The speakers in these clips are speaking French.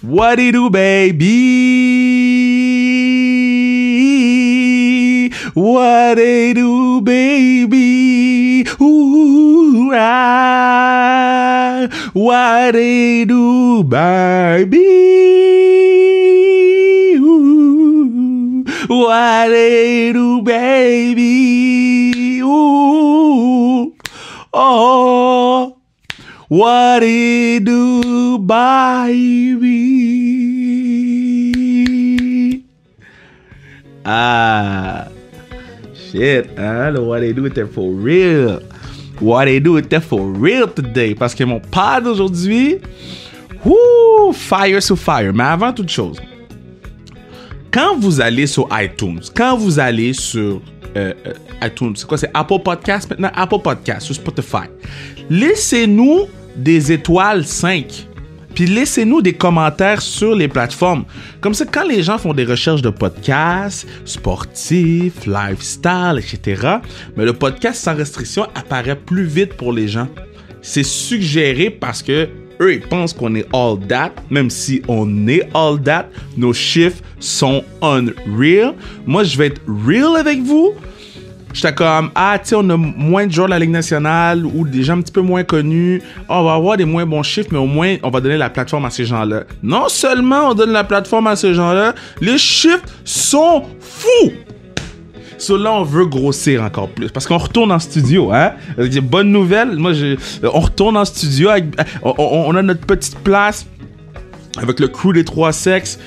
What it do, baby? What it do, baby? Ooh, ah. What it do, baby? Ooh. What it do, baby? Ooh. Oh. What it do, baby? Ah, shit, hein? Le What it do était for real. What it do était for real today. Parce que mon pad aujourd'hui, fire sur fire. Mais avant toute chose, quand vous allez sur iTunes, quand vous allez sur iTunes, c'est quoi? C'est Apple Podcast maintenant? Apple Podcast sur Spotify. Laissez-nous des étoiles 5. Puis laissez-nous des commentaires sur les plateformes. Comme ça, quand les gens font des recherches de podcasts, sportifs, lifestyle, etc., mais le podcast sans restriction apparaît plus vite pour les gens. C'est suggéré parce que eux, ils pensent qu'on est all that, même si on est all that, nos chiffres sont unreal. Moi, je vais être real avec vous. J'étais comme, tu sais, on a moins de joueurs de la Ligue nationale ou des gens un petit peu moins connus. On va avoir des moins bons chiffres, mais au moins, on va donner la plateforme à ces gens-là. Non seulement on donne la plateforme à ces gens-là, les chiffres sont fous! Là, on veut grossir encore plus. Parce qu'on retourne en studio, hein? Bonne nouvelle, on retourne en studio, on a notre petite place. Avec le crew des trois sexes,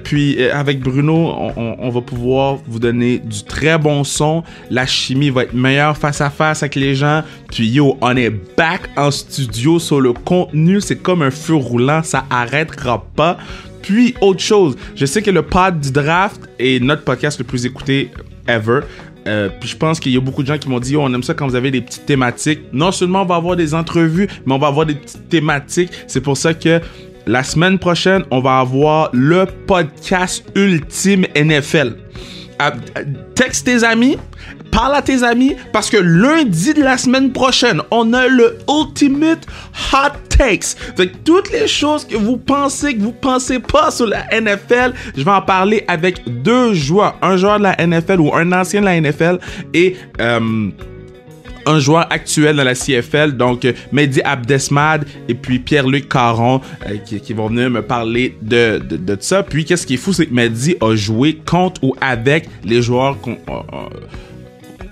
puis avec Bruno, on va pouvoir vous donner du très bon son. La chimie va être meilleure face à face avec les gens. Puis on est back en studio sur le contenu. C'est comme un feu roulant, ça arrêtera pas. Puis autre chose, je sais que le pod du draft est notre podcast le plus écouté ever. Puis je pense qu'il y a beaucoup de gens qui m'ont dit on aime ça quand vous avez des petites thématiques. Non seulement on va avoir des entrevues, mais on va avoir des petites thématiques. C'est pour ça que la semaine prochaine, on va avoir le podcast ultime NFL. Texte tes amis, parle à tes amis, parce que lundi de la semaine prochaine, on a le Ultimate Hot Takes. Fait que toutes les choses que vous pensez pas sur la NFL, je vais en parler avec deux joueurs. Un joueur de la NFL ou un ancien de la NFL et un joueur actuel dans la CFL, donc Mehdi Abdesmad et puis Pierre-Luc Caron qui vont venir me parler de ça. Puis qu'est-ce qui est fou, c'est que Mehdi a joué contre ou avec les joueurs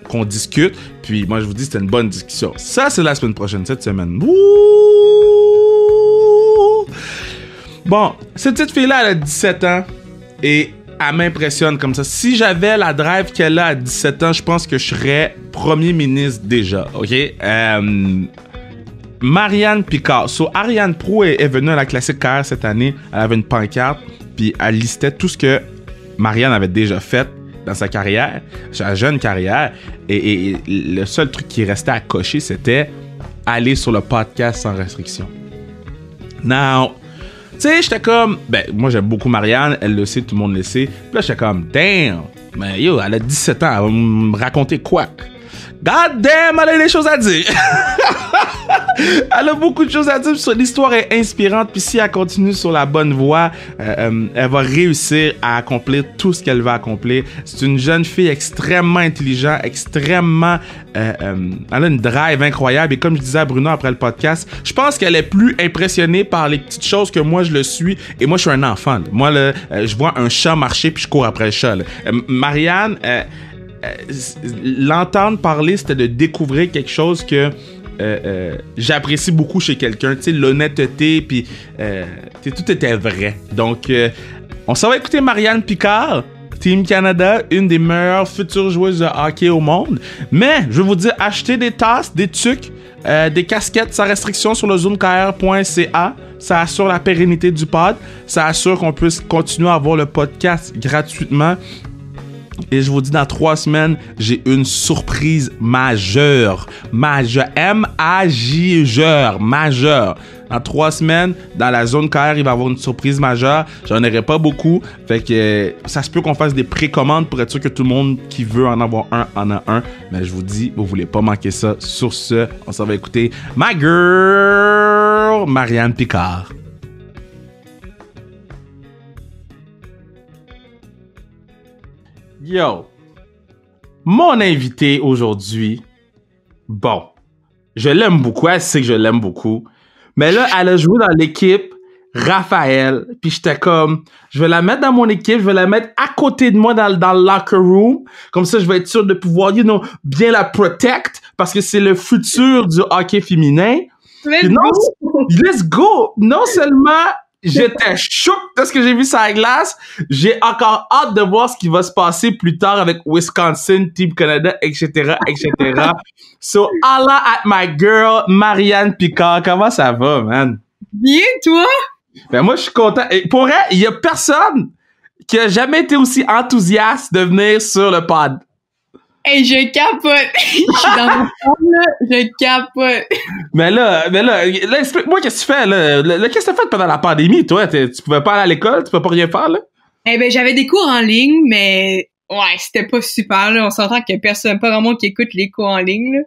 qu'on discute. Puis moi je vous dis, c'était une bonne discussion. Ça, c'est la semaine prochaine, cette semaine. Ouh! Bon, cette petite fille-là, elle a 17 ans et elle m'impressionne comme ça. Si j'avais la drive qu'elle a à 17 ans, je pense que je serais premier ministre déjà, OK? Marianne Picard. Ariane Pro est venue à la Classique KR cette année. Elle avait une pancarte, puis elle listait tout ce que Marianne avait déjà fait dans sa carrière, sa jeune carrière. Et le seul truc qui restait à cocher, c'était aller sur le podcast sans restriction. Now, tu sais, j'étais comme... moi, j'aime beaucoup Marianne. Elle le sait, tout le monde le sait. Puis là, j'étais comme, damn! Mais elle a 17 ans. Elle va me raconter quoi? God damn, elle a des choses à dire! Elle a beaucoup de choses à dire. L'histoire est inspirante. Puis si elle continue sur la bonne voie, elle va réussir à accomplir tout ce qu'elle va accomplir. C'est une jeune fille extrêmement intelligente, extrêmement... elle a une drive incroyable. Et comme je disais à Bruno après le podcast, je pense qu'elle est plus impressionnée par les petites choses que moi je le suis. Et moi, je suis un enfant. Moi, je vois un chat marcher puis je cours après le chat. Marianne... l'entendre parler, c'était de découvrir quelque chose que j'apprécie beaucoup chez quelqu'un, tu sais, l'honnêteté, puis tout était vrai. Donc, on s'en va écouter Marianne Picard, Team Canada, une des meilleures futures joueuses de hockey au monde. Mais, je vais vous dire, achetez des tasses, des tucs, des casquettes sans restriction sur le zonekr.ca. Ça assure la pérennité du pod. Ça assure qu'on puisse continuer à avoir le podcast gratuitement. Et je vous dis, dans 3 semaines, j'ai une surprise majeure. M-A-J-E-U-R. Majeure. Dans 3 semaines, dans la zone KR, il va y avoir une surprise majeure. J'en aurai pas beaucoup. Fait que ça se peut qu'on fasse des précommandes pour être sûr que tout le monde qui veut en avoir un en a un. Mais je vous dis, vous voulez pas manquer ça. Sur ce, on s'en va écouter My Girl, Marianne Picard. Yo, mon invité aujourd'hui, bon, je l'aime beaucoup, elle sait que je l'aime beaucoup, mais là, elle a joué dans l'équipe Raphaël, puis j'étais comme, je vais la mettre dans mon équipe, je vais la mettre à côté de moi dans le locker room, comme ça je vais être sûr de pouvoir, bien la protect, parce que c'est le futur du hockey féminin. Let's go! Non seulement j'étais choqué de ce que j'ai vu sur la glace, j'ai encore hâte de voir ce qui va se passer plus tard avec Wisconsin, Team Canada, etc., etc. So, Allah at my girl, Marianne Picard. Comment ça va, man? Bien, toi? Ben, moi, je suis content. Et pour elle, il y a personne qui a jamais été aussi enthousiaste de venir sur le pod. Hey, je capote. Je suis dans mon forme, là. Je capote. Mais là, explique-moi qu'est-ce que tu fais, là. Qu'est-ce que tu as fait pendant la pandémie, toi? Tu pouvais pas aller à l'école? Tu pouvais pas rien faire, là? Eh ben, j'avais des cours en ligne, mais ouais, c'était pas super, là. On s'entend que personne, pas vraiment qui écoute les cours en ligne, là.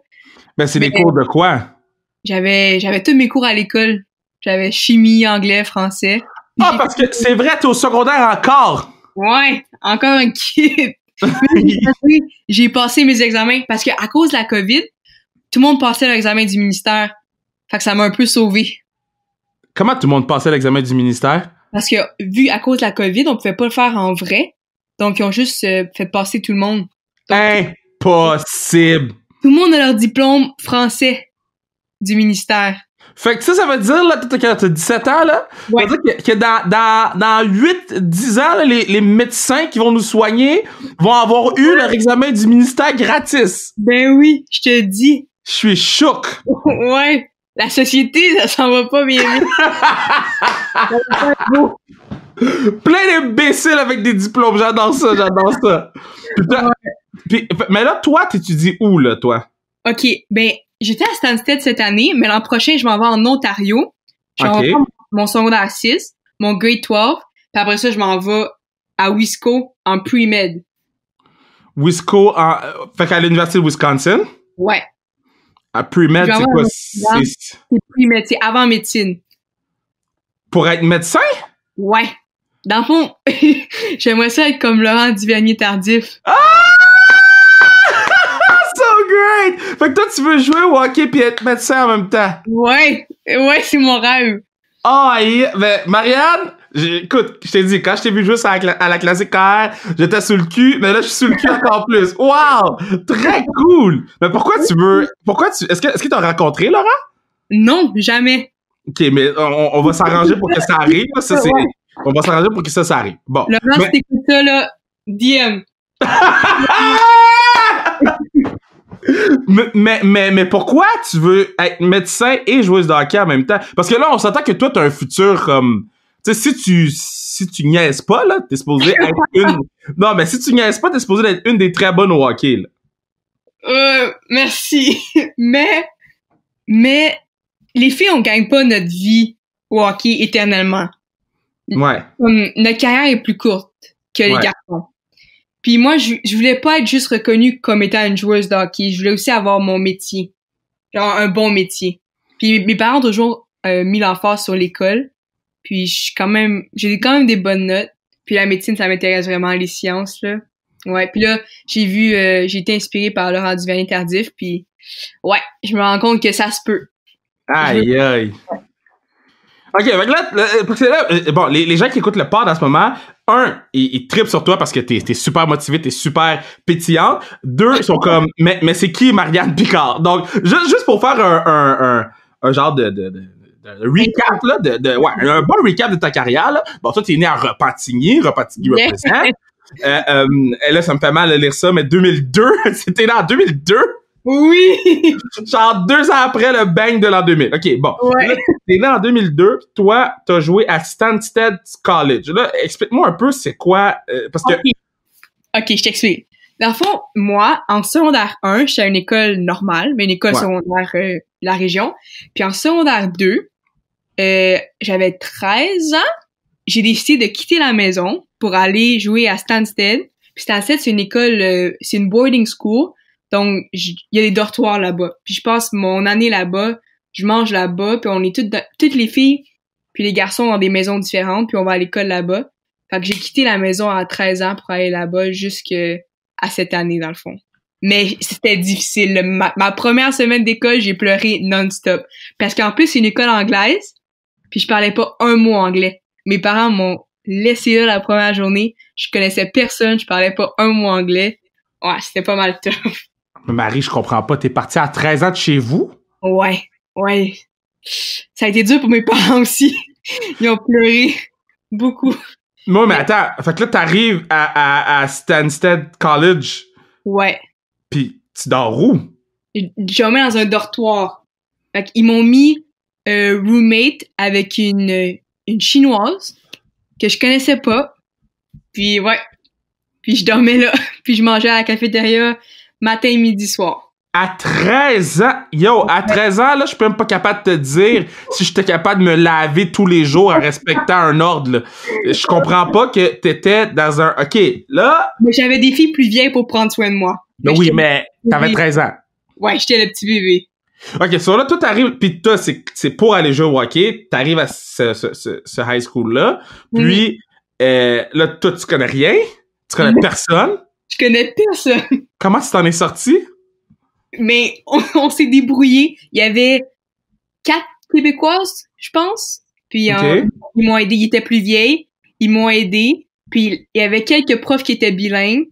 Ben, c'est des cours de quoi? J'avais tous mes cours à l'école. J'avais chimie, anglais, français. Ah, parce que c'est vrai, t'es au secondaire encore! Ouais, encore un kid. J'ai passé mes examens parce que à cause de la COVID, tout le monde passait l'examen du ministère. Fait que ça m'a un peu sauvé. Comment tout le monde passait l'examen du ministère? Parce que vu à cause de la COVID, on pouvait pas le faire en vrai. Donc ils ont juste fait passer tout le monde. Donc, impossible! Tout le monde a leur diplôme français du ministère. Fait que ça veut dire, là, quand t'as 17 ans, là, ouais. Ça veut dire que dans 8-10 ans, là, les médecins qui vont nous soigner vont avoir eu leur examen du ministère gratis. Ben oui, je te dis. Je suis choqué. Ouais. La société, ça s'en va pas bien. Plein d'imbéciles avec des diplômes. J'adore ça. Putain. Ouais. Mais là, toi, t'étudies où, là, toi? OK, ben, j'étais à Stansted cette année, mais l'an prochain, je m'en vais en Ontario. Je vais faire mon secondaire 6, mon grade 12, puis après ça, je m'en vais à Wisco en pre-med. Wisco, fait qu'à l'Université de Wisconsin? Ouais. À pre-med, c'est quoi? C'est pre-med, c'est avant médecine. Pour être médecin? Ouais. Dans le fond, j'aimerais ça être comme Laurent Duvernay-Tardif. Ah! So great! Fait que toi, tu veux jouer au hockey pis être médecin en même temps. Ouais, c'est mon rêve. Ah, ben, Marianne, écoute, je t'ai dit, quand je t'ai vu jouer à la classique KR, j'étais sous le cul, mais là, je suis sous le cul encore plus. Wow! Très cool! Mais est-ce que t'as rencontré Laurent? Non, jamais. OK, mais on va s'arranger pour que ça arrive. On va s'arranger pour que ça arrive. Bon. Laurent, si t'écoutes ça, là, DM. mais pourquoi tu veux être médecin et joueuse de hockey en même temps? Parce que là, on s'entend que toi, t'as un futur comme... Tu sais, si tu niaises pas, là, t'es supposé être une... Non, mais si tu niaises pas, t'es supposé être une des très bonnes au hockey, là. Merci. Mais les filles, on gagne pas notre vie au hockey éternellement. Ouais. Notre carrière est plus courte que les garçons. Puis moi, je voulais pas être juste reconnue comme étant une joueuse de hockey. Je voulais aussi avoir mon métier. Genre un bon métier. Puis mes parents ont toujours mis l'emphase sur l'école. Puis j'ai quand même des bonnes notes. Puis la médecine, ça m'intéresse vraiment, les sciences, là. Ouais, puis là, j'ai été inspirée par Laurent Duvernay-Tardif. Puis ouais, je me rends compte que ça se peut. Aïe, aïe. OK, donc là, parce que là, bon, les gens qui écoutent le pod en ce moment, ils trippent sur toi parce que t'es super motivé, t'es super pétillante. Deux, ils sont comme, mais c'est qui Marianne Picard? Donc, juste pour faire un genre de recap, là, un bon recap de ta carrière, là. Bon, toi, t'es né à Repentigny représente. Là, ça me fait mal de lire ça, mais 2002, c'était là en 2002? Oui! Genre 2 ans après le bang de l'an 2000. OK, bon. Ouais. Là, t'es né en 2002, toi, t'as joué à Stansted College. Là, explique-moi un peu c'est quoi, parce que... OK, je t'explique. Dans le fond, moi, en secondaire 1, j'étais à une école normale, mais une école secondaire de la région. Puis en secondaire 2, j'avais 13 ans. J'ai décidé de quitter la maison pour aller jouer à Stansted. Puis Stansted, c'est une école, c'est une boarding school. Donc, il y a des dortoirs là-bas. Puis je passe mon année là-bas, je mange là-bas, puis on est toutes les filles, puis les garçons dans des maisons différentes, puis on va à l'école là-bas. Fait que j'ai quitté la maison à 13 ans pour aller là-bas jusque à cette année, dans le fond. Mais c'était difficile. Ma première semaine d'école, j'ai pleuré non-stop. Parce qu'en plus, c'est une école anglaise, puis je parlais pas un mot anglais. Mes parents m'ont laissé là la première journée. Je connaissais personne, je parlais pas un mot anglais. Ouais, c'était pas mal tough. Mais Marie, je comprends pas. T'es partie à 13 ans de chez vous? Ouais. Ça a été dur pour mes parents aussi. Ils ont pleuré beaucoup. Non, mais attends. Fait que là, t'arrives à Stansted College. Ouais. Pis tu dors où? Je mis dans un dortoir. Fait qu'ils m'ont mis roommate avec une chinoise que je connaissais pas. Puis ouais. Puis je dormais là. Puis je mangeais à la cafétéria matin, midi, soir. À 13 ans? Yo, à 13 ans, là, je suis même pas capable de te dire si j'étais capable de me laver tous les jours en respectant un ordre, là. Je comprends pas que t'étais dans un... OK, là... Mais j'avais des filles plus vieilles pour prendre soin de moi. Ben oui, mais t'avais 13 ans. Ouais, j'étais le petit bébé. OK, so là, toi, t'arrives... Pis toi, c'est pour aller jouer au hockey. T'arrives à ce high school-là. Puis, là, toi, tu connais rien. Tu connais personne. Je connais personne. Comment tu t'en es sorti? Mais on s'est débrouillé. Il y avait 4 Québécoises, je pense. Puis Okay. Ils m'ont aidé. Ils étaient plus vieilles. Ils m'ont aidé. Puis il y avait quelques profs qui étaient bilingues.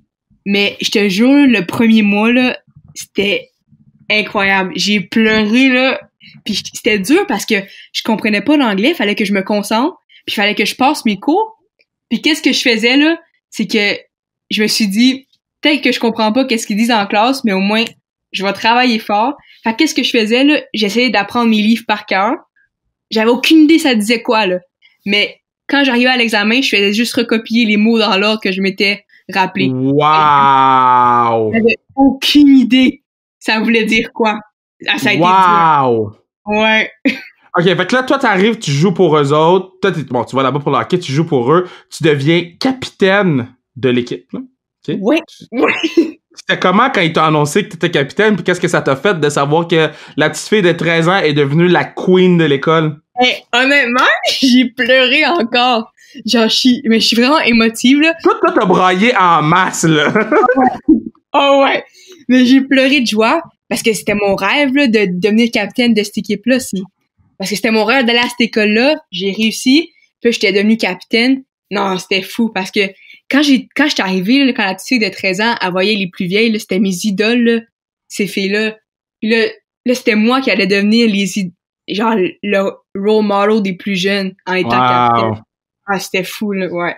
Mais je te jure, le premier mois, là, c'était incroyable. J'ai pleuré, là. Puis c'était dur parce que je comprenais pas l'anglais. Fallait que je me concentre. Puis fallait que je passe mes cours. Puis qu'est-ce que je faisais, là? C'est que je me suis dit, peut-être que je comprends pas qu'est-ce qu'ils disent en classe, mais au moins, je vais travailler fort. Fait qu'est-ce que je faisais, là? J'essayais d'apprendre mes livres par cœur. J'avais aucune idée ça disait quoi, là. Mais quand j'arrivais à l'examen, je faisais juste recopier les mots dans l'ordre que je m'étais rappelé. Wow! J'avais aucune idée ça voulait dire quoi. Ah, ça a été dur. Ouais. OK, fait que là, toi, t'arrives, tu joues pour eux autres. Toi, bon, tu vas là-bas pour le hockey, tu joues pour eux. Tu deviens capitaine de l'équipe, là. Okay? Ouais. C'était comment quand ils t'ont annoncé que t'étais capitaine, puis qu'est-ce que ça t'a fait de savoir que la petite fille de 13 ans est devenue la queen de l'école? Hey, honnêtement, j'ai pleuré encore. Mais je suis vraiment émotive, là. Toi, t'as braillé en masse, là. Oh ouais. Mais j'ai pleuré de joie parce que c'était mon rêve, là, de devenir capitaine de cette équipe-là. Parce que c'était mon rêve d'aller à cette école-là. J'ai réussi. Puis j'étais devenue capitaine. Non, c'était fou parce que quand j'étais arrivée, là, quand la petite fille de 13 ans, elle voyait les plus vieilles, là, c'était mes idoles, là, ces filles-là. Puis là, c'était moi qui allais devenir genre le role model des plus jeunes en étant capitaine. Ah, c'était fou, là, ouais.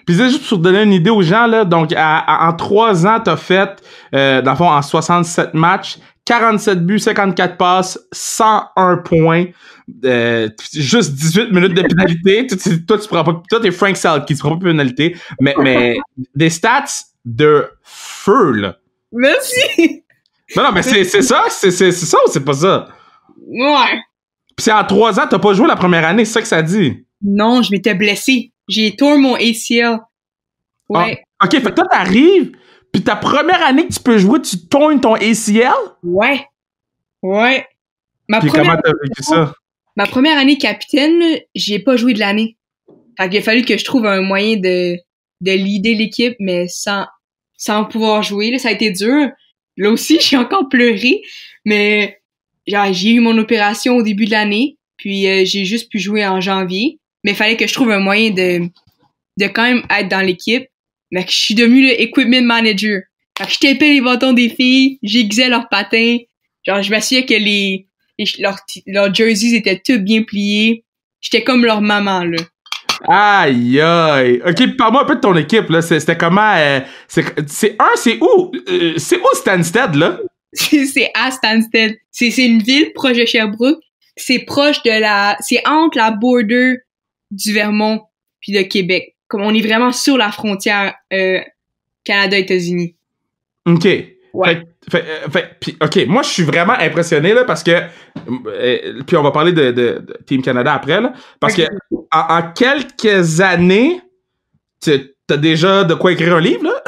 Puis c'est juste pour te donner une idée aux gens, là, donc en 3 ans, t'as fait, dans le fond, en 67 matchs, 47 buts, 54 passes, 101 points, juste 18 minutes de pénalité. Toi, tu prends pas, toi, t'es Frank Selke, tu prends pas de pénalité, mais des stats de feu, là. Merci! Non, mais c'est ça, c'est ça ou c'est pas ça? Ouais. Puis c'est en 3 ans, t'as pas joué la première année, c'est ça que ça dit? Non, je m'étais blessée. J'ai tourné mon ACL. Ouais. Ah, OK, fait que toi, t'arrives, puis ta première année que tu peux jouer, tu tournes ton ACL? Ouais. Puis comment t'as vécu ça? Ma première année capitaine, là, j'ai pas joué de l'année. Fait qu'il a fallu que je trouve un moyen de leader l'équipe, mais sans pouvoir jouer. Là, ça a été dur. Là aussi, j'ai encore pleuré, mais genre, j'ai eu mon opération au début de l'année, puis j'ai juste pu jouer en janvier. Mais il fallait que je trouve un moyen de quand même être dans l'équipe. Mais que je suis devenue le equipment manager. Fait que je tapais les bâtons des filles, j'aiguisais leurs patins. Genre, je m'assurais que leurs jerseys étaient tous bien pliés. J'étais comme leur maman, là. Aïe, aïe. OK, parle-moi un peu de ton équipe, là. C'était comment... c'est où? C'est où Stansted, là? C'est à Stansted. C'est une ville proche de Sherbrooke. C'est proche c'est entre la border du Vermont puis de Québec. Comme on est vraiment sur la frontière Canada-États-Unis. OK. Ouais. Puis, OK, moi, je suis vraiment impressionné, là, parce que... puis on va parler de Team Canada après, là. Parce que en quelques années, t'as déjà de quoi écrire un livre, là?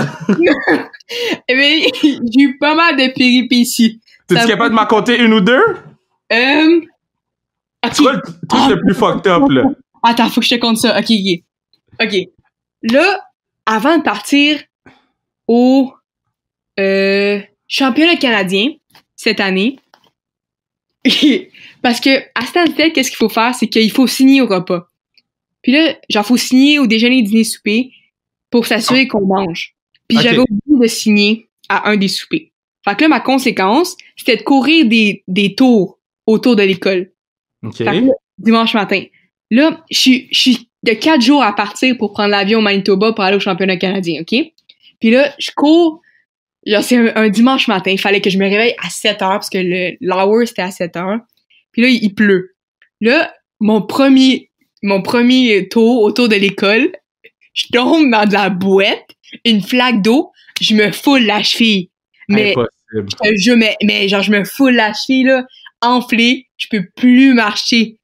Mais j'ai eu pas mal de péripéties. T'es-tu capable de m'en compter une ou deux? Okay. C'est quoi le truc le plus fucked up, là? Attends, faut que je te compte ça. OK. Là, avant de partir au Championnat canadien cette année. Parce que à Stansted, qu'est-ce qu'il faut faire? C'est qu'il faut signer au repas. Puis là, genre, faut signer au déjeuner, dîner, souper pour s'assurer qu'on mange. Puis j'avais oublié de signer à un des soupers. Fait que là, ma conséquence, c'était de courir des tours autour de l'école. OK. Fait que là, dimanche matin. Là, je suis de 4 jours à partir pour prendre l'avion au Manitoba pour aller au championnat canadien, OK? Puis là, je cours. Genre, c'est un dimanche matin. Il fallait que je me réveille à 7 heures parce que l'hour, c'était à 7 heures. Puis là, il pleut. Là, mon premier tour autour de l'école, je tombe dans de la bouette, une flaque d'eau, je me foule la cheville. Mais, genre, je me foule la cheville, là, enflée, je peux plus marcher.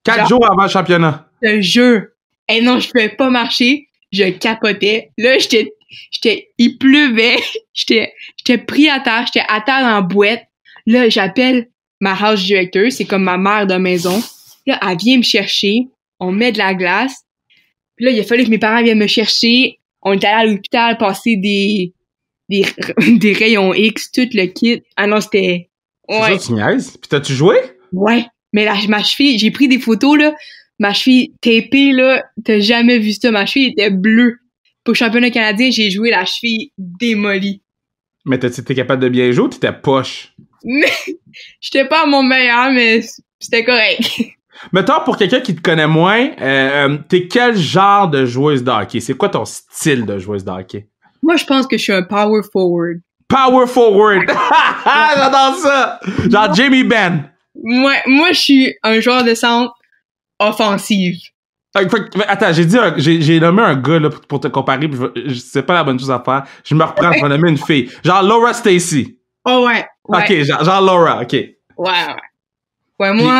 4 jours avant le championnat. Je te jure. Eh non, je pouvais pas marcher, je capotais. Là, il pleuvait, j'étais pris à terre, j'étais à terre dans la boîte. Là, j'appelle ma house director, c'est comme ma mère de maison. Là, elle vient me chercher, on met de la glace. Puis là, il a fallu que mes parents viennent me chercher. On est allé à l'hôpital passer des rayons X, tout le kit. Ah non, c'était... Ouais. C'est ça, tu niaises? Puis t'as-tu joué? Ouais, mais là, ma cheville, j'ai pris des photos, là. Ma cheville tapée, là, t'as jamais vu ça. Ma cheville était bleue. Pour le championnat canadien, j'ai joué la cheville démolie. Mais t'étais capable de bien jouer ou t'étais poche? Mais j'étais pas à mon meilleur, mais c'était correct. Mettons, pour quelqu'un qui te connaît moins, t'es quel genre de joueuse de hockey? C'est quoi ton style de joueuse de hockey? Moi, je pense que je suis un power forward. Power forward! J'adore ça! Genre Jamie Benn. Moi, je suis un joueur de centre offensif. Attends, j'ai nommé un gars là, pour te comparer, puis c'est pas la bonne chose à faire. Je me reprends, je vais nommer une fille. Genre Laura Stacy. Oh ouais. Ok, genre Laura, ok. Ouais, moi,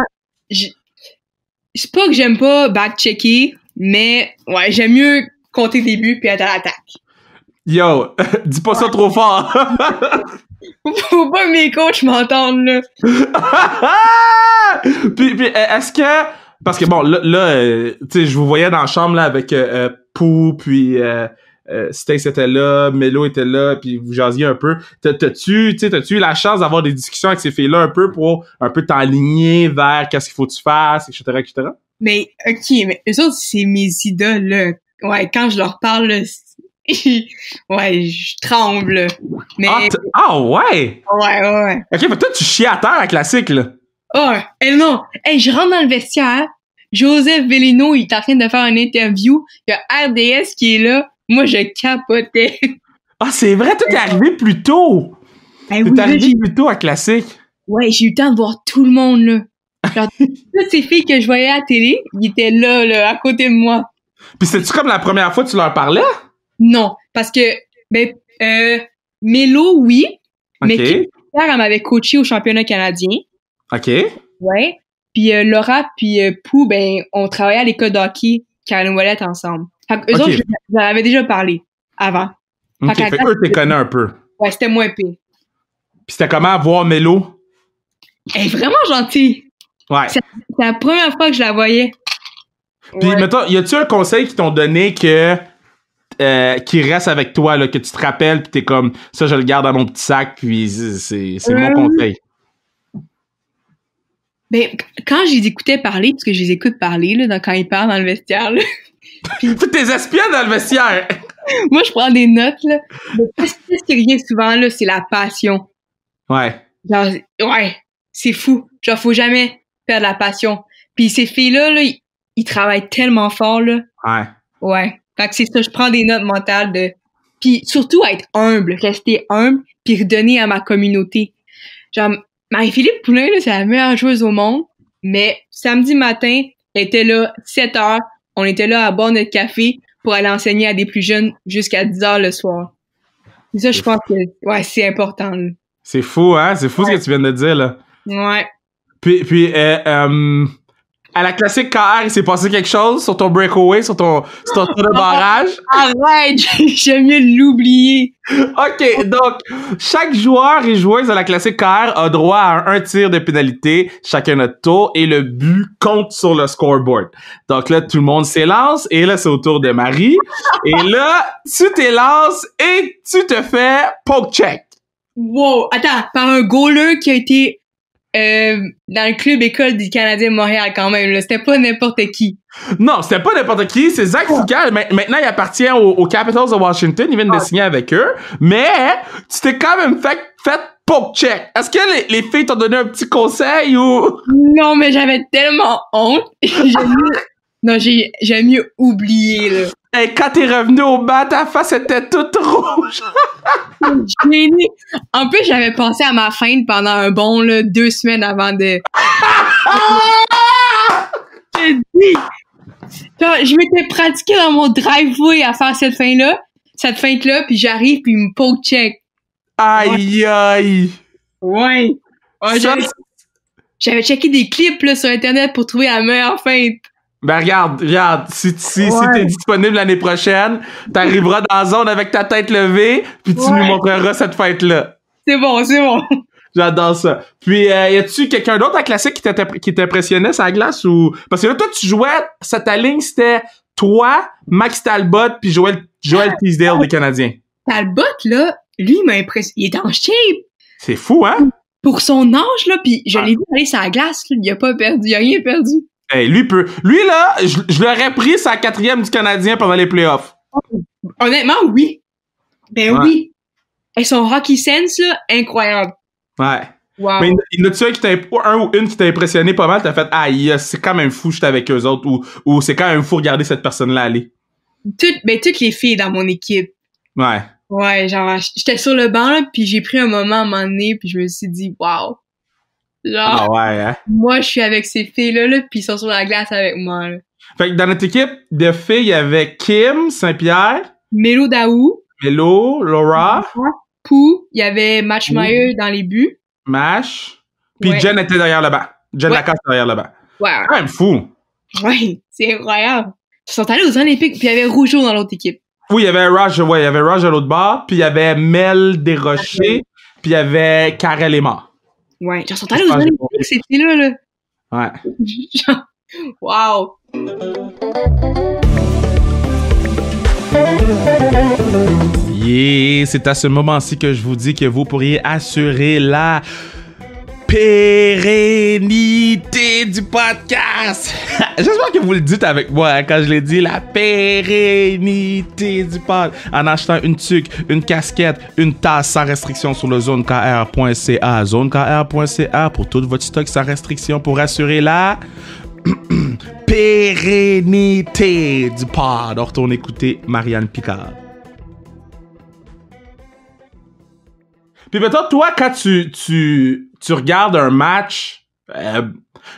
c'est pas que j'aime pas back-checker, mais ouais, j'aime mieux compter des buts puis être à l'attaque. Yo, dis pas ça trop fort. Faut pas que mes coachs m'entendent, là. puis est-ce que... Parce que bon, là tu sais, je vous voyais dans la chambre là avec Pou, puis Stace était là, Melo était là, puis vous jasiez un peu. T'as-tu eu la chance d'avoir des discussions avec ces filles-là un peu pour un peu t'aligner vers qu'est-ce qu'il faut que tu fasses, etc., etc.? Mais, ok, mais eux autres, c'est mes idoles, là. Ouais, quand je leur parle, là, ouais, je tremble. Mais... ouais? Ouais. Ok, mais toi, tu chies à terre à classique, là. Oh, non. Je rentre dans le vestiaire. Joseph Bellino, il est en train de faire une interview. Il y a RDS qui est là. Moi, je capotais. Ah, c'est vrai, toi, t'es arrivé plus tôt. T'es arrivé plus tôt à classique. Ouais, j'ai eu le temps de voir tout le monde, là. Genre, toutes ces filles que je voyais à la télé, ils étaient là, à côté de moi. Puis c'était-tu comme la première fois que tu leur parlais? Non, parce que, Mélo, oui. Okay. Mais elle m'avait coaché au championnat canadien. OK. Ouais. Puis Laura puis Pou, on travaillait à l'école de hockey Caroline Ouellette ensemble. Fait que eux autres, je leur avais déjà parlé avant. OK, fait eux, t'es connais un peu. Ouais, c'était moins pire. Puis c'était comment voir Mélo? Elle est vraiment gentille. Ouais. C'est la première fois que je la voyais. Puis, mettons, y a-tu un conseil qu'ils t'ont donné qui reste avec toi, là, que tu te rappelles, pis t'es comme, ça, je le garde dans mon petit sac, puis c'est mon conseil? Quand je les écoutais parler, parce que je les écoute parler, là, quand ils parlent dans le vestiaire, là. Puis t'es espionne dans le vestiaire! Moi, je prends des notes, là. Mais ce qui revient souvent, là, c'est la passion. Ouais. Genre, ouais, c'est fou. Genre, faut jamais perdre la passion. Puis ces filles-là, là, ils travaillent tellement fort, là. Ouais. Ouais. Fait que c'est ça, je prends des notes mentales de... Puis surtout, être humble, rester humble, puis redonner à ma communauté. Genre, Marie-Philippe Poulin, là, c'est la meilleure joueuse au monde, mais samedi matin, elle était là, 7 heures, on était là à boire notre café pour aller enseigner à des plus jeunes jusqu'à 10 heures le soir. Et ça, je pense que, ouais, c'est important, là. C'est fou, hein? C'est fou ce que tu viens de dire, là. Ouais. Puis À la classique KR, il s'est passé quelque chose sur ton breakaway, sur ton tour de barrage? Arrête, j'aime mieux l'oublier. OK, donc, chaque joueur et joueuse à la classique KR a droit à un tir de pénalité, chacun notre tour, et le but compte sur le scoreboard. Donc là, tout le monde s'élance, et là, c'est au tour de Marie. Et là, tu t'élances et tu te fais poke check. Wow, attends, par un goaler qui a été dans le club école du Canadien de Montréal quand même, là. C'était pas n'importe qui. Non, c'était pas n'importe qui, c'est Zach Foucault. Maintenant, il appartient aux Capitals de Washington, il vient de signer avec eux, mais tu t'es quand même fait poke check. Est-ce que les filles t'ont donné un petit conseil ou... Non, mais j'avais tellement honte. J'ai mieux oublié, là. Hey, quand t'es revenu au bas, ta face était toute rouge. Gêné. En plus, j'avais pensé à ma feinte pendant un bon, là, 2 semaines avant de... Je dis... Genre, je m'étais pratiqué dans mon driveway à faire cette feinte-là, puis j'arrive, puis il me poke check. Aïe, aïe. Ouais. J'avais checké des clips, là, sur Internet pour trouver la meilleure feinte. Ben regarde, si t'es disponible l'année prochaine, t'arriveras dans la zone avec ta tête levée, puis tu nous montreras cette fête-là. C'est bon. J'adore ça. Puis y a-tu quelqu'un d'autre à classique qui t'impressionnait sur la glace ou parce que là toi tu jouais ta ligne c'était toi, Max Talbot puis Joel Teasdale des Canadiens. Talbot là, lui il m'a impressionné, il est en shape. C'est fou hein? Pour son âge là, puis je l'ai vu aller sur la glace, là, il a pas perdu, il a rien perdu. Hey, lui là, je l'aurais pris sa 4e du Canadien pendant les playoffs. Honnêtement, oui. Ben oui. Et son hockey sense, là, incroyable. Ouais. Wow. Mais il y en a-tu un ou une qui t'a impressionné pas mal, t'as fait, c'est quand même fou, j'étais avec eux autres, ou c'est quand même fou regarder cette personne-là aller. Toutes les filles dans mon équipe. Ouais. Ouais, genre, j'étais sur le banc, là, puis j'ai pris un moment à un moment donné, puis je me suis dit, wow. Genre, ouais, hein? Moi, je suis avec ces filles-là, là, puis ils sont sur la glace avec moi, là. Fait que dans notre équipe de filles, il y avait Kim Saint-Pierre, Mélo Daou, Laura, Pou, il y avait Matchmeyer dans les buts. Mash, puis Jen était derrière le banc. Jen Lacasse derrière le banc. Ouais. C'est quand même fou. Ouais, c'est incroyable. Ils sont allés aux Olympiques, puis il y avait Rougeau dans l'autre équipe. Oui, il y avait Raj à l'autre bord, puis il y avait Mel Desrochers, puis il y avait Karel Aymar. Ouais, ils sont allés aux Olympiques, ces filles-là, là. Ouais. Wow. Yeah, c'est à ce moment-ci que je vous dis que vous pourriez assurer la pérennité du podcast. J'espère que vous le dites avec moi hein, quand je l'ai dit, la pérennité du pod. En achetant une tuque, une casquette, une tasse sans restriction sur le zonekr.ca. Zonekr.ca pour tout votre stock sans restriction pour assurer la pérennité du pod. On retourne écouter Marianne Picard. Puis maintenant, toi, quand tu regardes un match,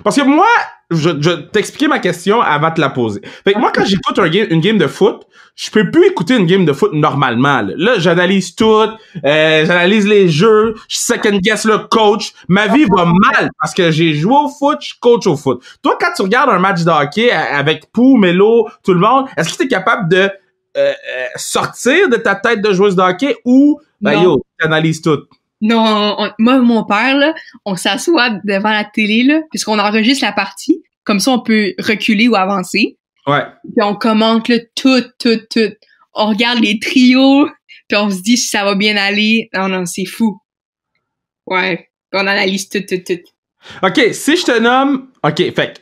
parce que moi, je t'expliquer ma question avant de te la poser. Fait que moi, quand j'écoute une game de foot, je peux plus écouter une game de foot normalement. Là, j'analyse tout, j'analyse les jeux, je second guess le coach. Ma vie va mal parce que j'ai joué au foot, je coach au foot. Toi, quand tu regardes un match de hockey avec Pou, Melo, tout le monde, est-ce que tu es capable de sortir de ta tête de joueuse de hockey ou tu analyses tout? Non, moi, mon père, là, on s'assoit devant la télé, là, puisqu'on enregistre la partie. Comme ça, on peut reculer ou avancer. Ouais. Puis on commente, là, tout. On regarde les trios, puis on se dit si ça va bien aller. Non, c'est fou. Ouais. Puis on analyse tout. OK, si je te nomme... OK, fait que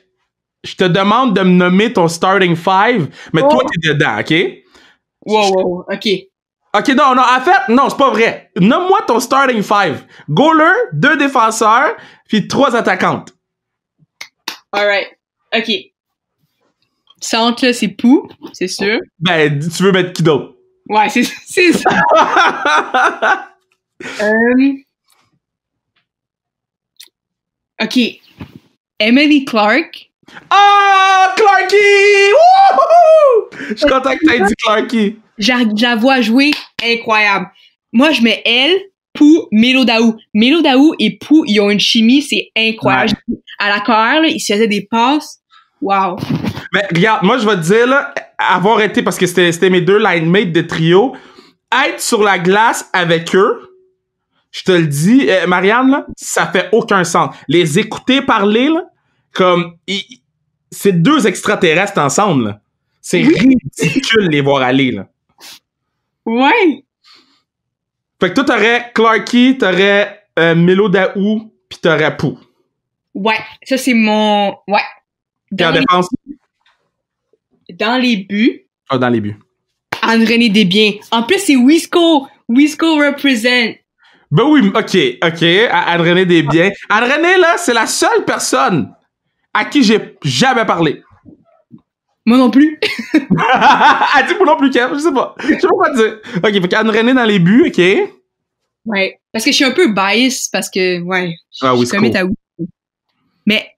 je te demande de me nommer ton starting five, mais toi, t'es dedans, OK? Wow, OK. OK, non, en fait, non, c'est pas vrai. Nomme-moi ton starting five. Goaler, 2 défenseurs, puis 3 attaquantes. Alright. OK. Centre, là, c'est Pou, c'est sûr. Ben, tu veux mettre qui d'autre? Ouais, c'est ça. OK. Emily Clark. Ah, Clarky! Wouhou! Je suis content que t'aies dit Clarky. Je la vois jouer incroyable. Moi, je mets elle, Pou, Mélo Daou. Mélo Daou et Pou, ils ont une chimie, c'est incroyable. Ouais. À la carrière, là, ils se faisaient des passes. Wow. Mais regarde, moi, je vais te dire, là, avoir été, parce que c'était mes deux line mates de trio, être sur la glace avec eux, je te le dis, Marianne, là, ça fait aucun sens. Les écouter parler, là, comme, c'est deux extraterrestres ensemble, là. C'est ridicule les voir aller, là. Ouais. Fait que toi, t'aurais Clarky, t'aurais Melo Daou, pis t'aurais Pou. Ouais. Ça, c'est mon... Ouais. Pis en défense? Dans les buts. Ah, dans les buts. Anne-Renée Desbiens. En plus, c'est Wisco. Wisco represent. Ben oui, ok. Anne-Renée Desbiens. Anne-Renée, là, c'est la seule personne à qui j'ai jamais parlé. Moi non plus. Elle dit moi non plus, Kev. Je sais pas quoi te dire. Ok, fait qu'Anne-Renée dans les buts, ok. Ouais. Parce que je suis un peu biased parce que, ouais. Ah, Je commit à Wisco. Mais,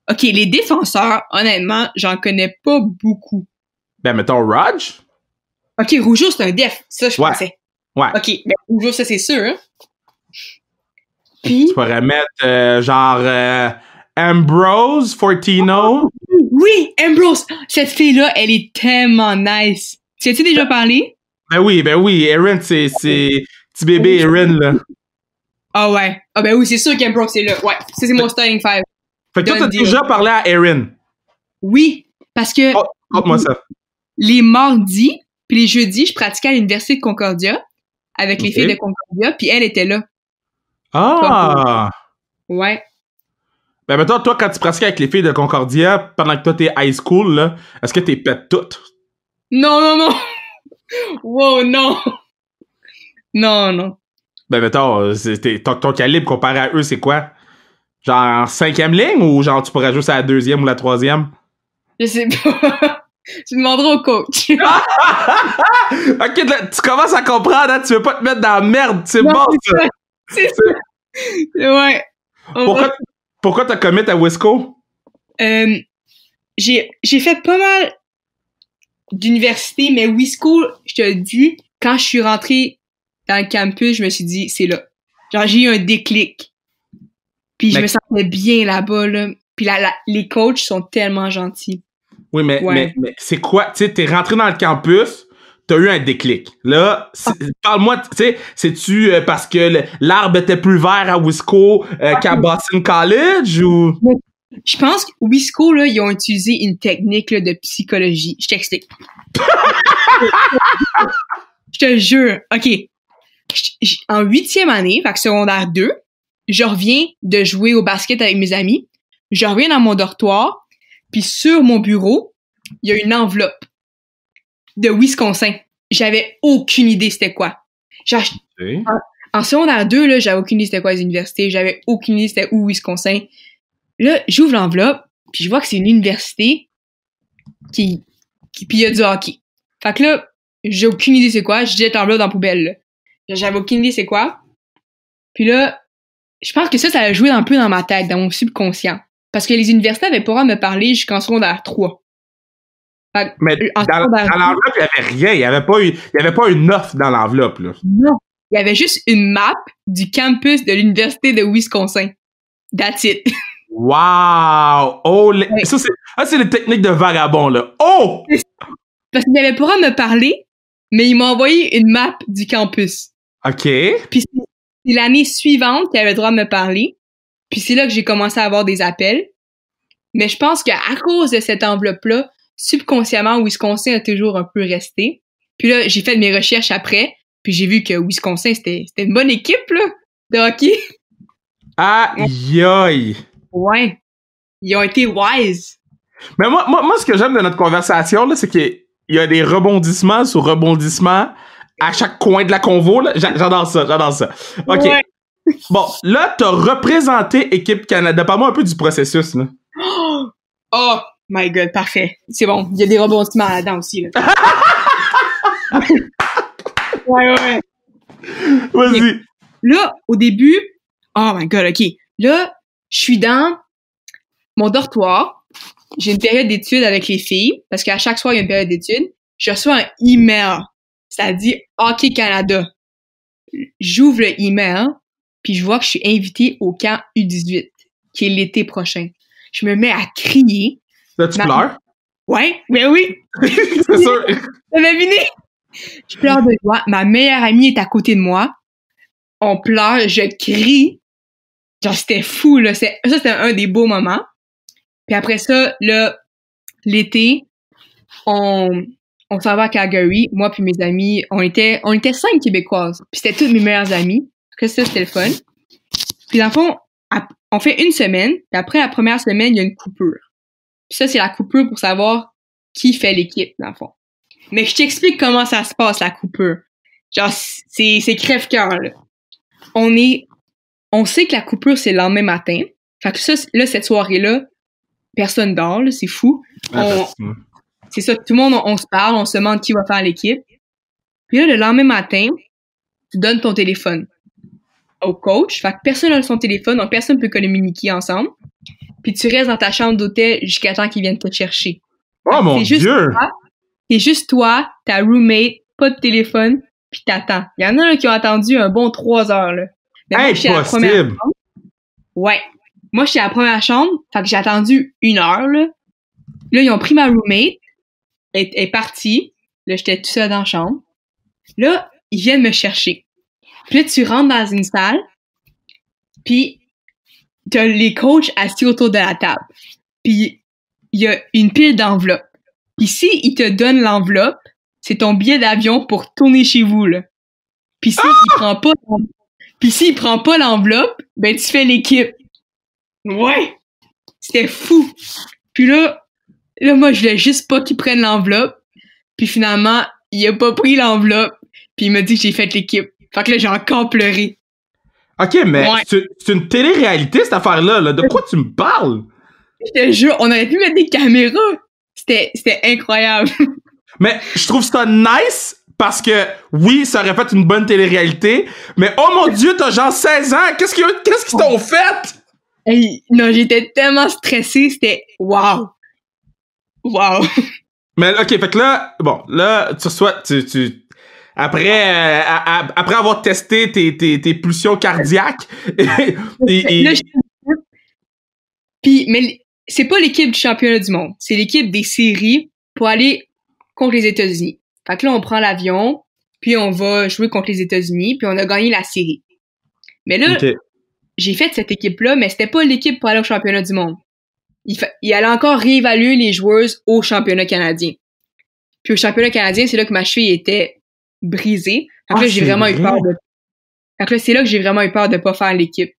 ok, les défenseurs, honnêtement, j'en connais pas beaucoup. Ben, mettons Raj. Ok, Rougeau, c'est un def. Ça, je pensais. Ouais. Ok, mais Rougeau, ça, c'est sûr. Hein? Puis... Tu pourrais mettre, genre, Ambrose, Fortino. Oui, Ambrose! Cette fille-là, elle est tellement nice. Tu as-tu déjà parlé? Ben oui. Erin, c'est petit bébé Erin, là. Ah ouais. Ah ben oui, c'est sûr qu'Ambrose est là. Ouais, ça, c'est mon starting five. Fait que toi, t'as déjà parlé à Erin. Oui, parce que... Montre-moi ça. Les mardis, puis les jeudis, je pratiquais à l'Université de Concordia avec les filles de Concordia, puis elle était là. Ah! Ouais. Ben, mettons, toi, quand tu pratiquais avec les filles de Concordia, pendant que toi, t'es high school, là, est-ce que t'es pètes toutes? Non. Wow, non. Non. Ben, mettons, ton calibre comparé à eux, c'est quoi? Genre, 5e ligne ou genre, tu pourrais jouer à la 2e ou la 3e? Je sais pas. Tu demanderas au coach. Ok, là, tu commences à comprendre, hein? Tu veux pas te mettre dans la merde. C'est bon, ça. C'est ça. Ouais. Pourquoi t'as commit à Wisco? J'ai fait pas mal d'universités, mais Wisco, je te le dis, quand je suis rentrée dans le campus, je me suis dit, c'est là. Genre, j'ai eu un déclic. Puis je me sentais bien là-bas, là. Puis les coachs sont tellement gentils. Oui, mais c'est quoi? Tu sais, t'es rentré dans le campus, t'as eu un déclic. Là, parle-moi, tu sais, c'est-tu parce que l'arbre était plus vert à Wisco qu'à Boston College ou? Je pense que Wisco, là, ils ont utilisé une technique là, de psychologie. Je t'explique. Je te jure. OK. En 8e année, fait que secondaire 2, je reviens de jouer au basket avec mes amis. Je reviens dans mon dortoir, puis sur mon bureau, il y a une enveloppe de Wisconsin. J'avais aucune idée c'était quoi. Genre, en secondaire 2, là, j'avais aucune idée c'était quoi les universités. J'avais aucune idée c'était où Wisconsin. Là, j'ouvre l'enveloppe, puis je vois que c'est une université qui puis il y a du hockey. Fait que là, j'ai aucune idée c'est quoi. Je jette l'enveloppe dans la poubelle, là. J'avais aucune idée c'est quoi. Puis là, je pense que ça a joué un peu dans ma tête, dans mon subconscient. Parce que les universités avaient pas le droit de me parler jusqu'en secondaire 3. Fait, mais dans l'enveloppe, il y avait rien. Il y avait pas une offre dans l'enveloppe, là. Non. Il y avait juste une map du campus de l'université de Wisconsin. That's it. Wow! Oh, ça, c'est les techniques de vagabond, là. Oh! Parce qu'il n'avait pas le droit de me parler, mais il m'a envoyé une map du campus. OK. Puis c'est l'année suivante qu'il avait le droit de me parler. Puis c'est là que j'ai commencé à avoir des appels. Mais je pense qu'à cause de cette enveloppe-là, subconsciemment, Wisconsin a toujours un peu resté. Puis là, j'ai fait mes recherches après, puis j'ai vu que Wisconsin, c'était une bonne équipe, là, de hockey. Aïe aïe! Ouais. Ils ont été wise. Mais moi, ce que j'aime de notre conversation, là, c'est qu'il y a des rebondissements sur rebondissements à chaque coin de la convo, là. J'adore ça. OK. Ouais. Bon, là, t'as représenté Équipe Canada. Parle-moi un peu du processus, là. Oh my God, parfait. C'est bon. Il y a des rebondissements là-dedans aussi, là. Ouais. Vas-y. Là, au début, oh my God, OK. Là, je suis dans mon dortoir. J'ai une période d'études avec les filles, parce qu'à chaque soir, il y a une période d'études. Je reçois un email. Ça dit Hockey Canada. J'ouvre le email, puis je vois que je suis invitée au camp U18, qui est l'été prochain. Je me mets à crier. Là, tu pleures? Ouais, mais oui! C'est sûr! T'avais deviné? Je pleure de joie. Ma meilleure amie est à côté de moi. On pleure, je crie. Genre, c'était fou, là. Ça, c'était un des beaux moments. Puis après ça, là, l'été, on s'en va à Calgary. Moi puis mes amis, on était 5 Québécoises. Puis c'était toutes mes meilleures amies. Que ça, c'était le fun. Puis dans le fond, on fait une semaine. Puis après la première semaine, il y a une coupure. Puis ça, c'est la coupure pour savoir qui fait l'équipe, dans le fond. Mais je t'explique comment ça se passe, la coupure. Genre, c'est crève-cœur, là. On sait que la coupure, c'est le lendemain matin. Fait que ça, là, cette soirée-là, personne dort, là, c'est fou. C'est ça, tout le monde, on se parle, on se demande qui va faire l'équipe. Puis là, le lendemain matin, tu donnes ton téléphone au coach. Fait que personne n'a son téléphone, donc personne peut communiquer ensemble. Puis tu restes dans ta chambre d'hôtel jusqu'à temps qu'ils viennent te chercher. Oh mon Dieu! C'est juste toi, ta roommate, pas de téléphone, puis t'attends. Il y en a là, qui ont attendu un bon 3 heures, là. Mais moi, j'étais à la première chambre. Ouais. Moi, j'étais à la première chambre, fait que j'ai attendu 1 heure, là. Là, ils ont pris ma roommate, elle est partie. Là, j'étais tout seul dans la chambre. Là, ils viennent me chercher. Puis là, tu rentres dans une salle, puis t'as les coachs assis autour de la table. Puis il y a une pile d'enveloppes. Puis si ils te donnent l'enveloppe, c'est ton billet d'avion pour tourner chez vous, là. Puis s'il prend pas l'enveloppe, ben tu fais l'équipe. Ouais! C'était fou! Puis là, moi, je voulais juste pas qu'il prenne l'enveloppe. Puis finalement, il a pas pris l'enveloppe. Puis il m'a dit que j'ai fait l'équipe. Fait que là, j'ai encore pleuré. OK, mais c'est une télé-réalité, cette affaire-là. Là. De quoi tu me parles? Je te jure, on aurait pu mettre des caméras. C'était incroyable. Mais je trouve ça nice parce que, oui, ça aurait fait une bonne télé-réalité, mais oh mon Dieu, t'as genre 16 ans! Qu'est-ce qu'ils t'ont fait? Hey, non, j'étais tellement stressée, c'était wow! Wow! Mais OK, fait que là, bon, là, tu reçois... Après avoir testé tes pulsions cardiaques... Puis, mais c'est pas l'équipe du championnat du monde. C'est l'équipe des séries pour aller contre les États-Unis. Fait que là, on prend l'avion, puis on va jouer contre les États-Unis, puis on a gagné la série. Mais là, j'ai fait cette équipe-là, mais c'était pas l'équipe pour aller au championnat du monde. Il allait encore réévaluer les joueuses au championnat canadien. Puis au championnat canadien, c'est là que ma cheville était brisée. Fait que là, j'ai vraiment eu peur de... Fait que là, c'est là que j'ai vraiment eu peur de pas faire l'équipe.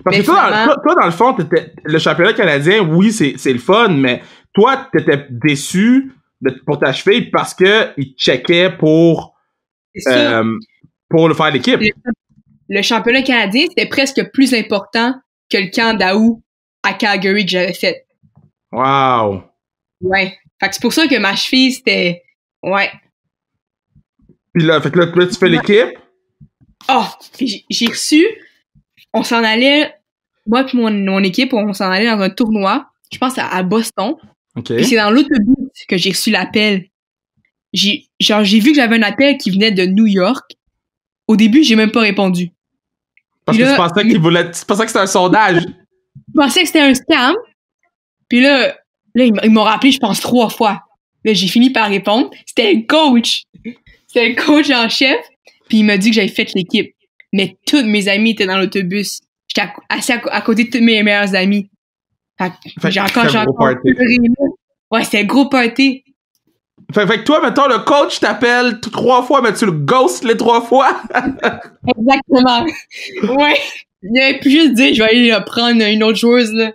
Parce que toi, dans le fond, le championnat canadien, oui, c'est le fun, mais toi, t'étais déçu pour ta cheville parce que ils checkaient pour le faire l'équipe. Le championnat canadien, c'était presque plus important que le camp d'Aou à Calgary que j'avais fait. Wow! Ouais. Fait que c'est pour ça que ma cheville, c'était... Ouais. Puis là, fait que là tu fais l'équipe? Oh! Puis j'ai reçu... On s'en allait... Moi et mon équipe, on s'en allait dans un tournoi, je pense à Boston. Okay. Puis c'est dans l'autobus que j'ai reçu l'appel. J'ai vu que j'avais un appel qui venait de New York. Au début, j'ai même pas répondu. Parce que tu pensais que c'était un sondage. Je pensais que c'était un scam. Puis là ils m'ont rappelé, je pense, 3 fois. Là, j'ai fini par répondre. C'était le coach. C'était le coach en chef. Puis il m'a dit que j'avais fait l'équipe. Mais toutes mes amies étaient dans l'autobus. J'étais assis à côté de toutes mes meilleures amies. Fait que j'ai encore pleuré. Ouais, c'était un gros party. Fait que toi, mettons, le coach t'appelle 3 fois, mais tu le ghostes les 3 fois. Exactement. Ouais. Il aurait pu juste dire, je vais aller prendre une autre joueuse, là.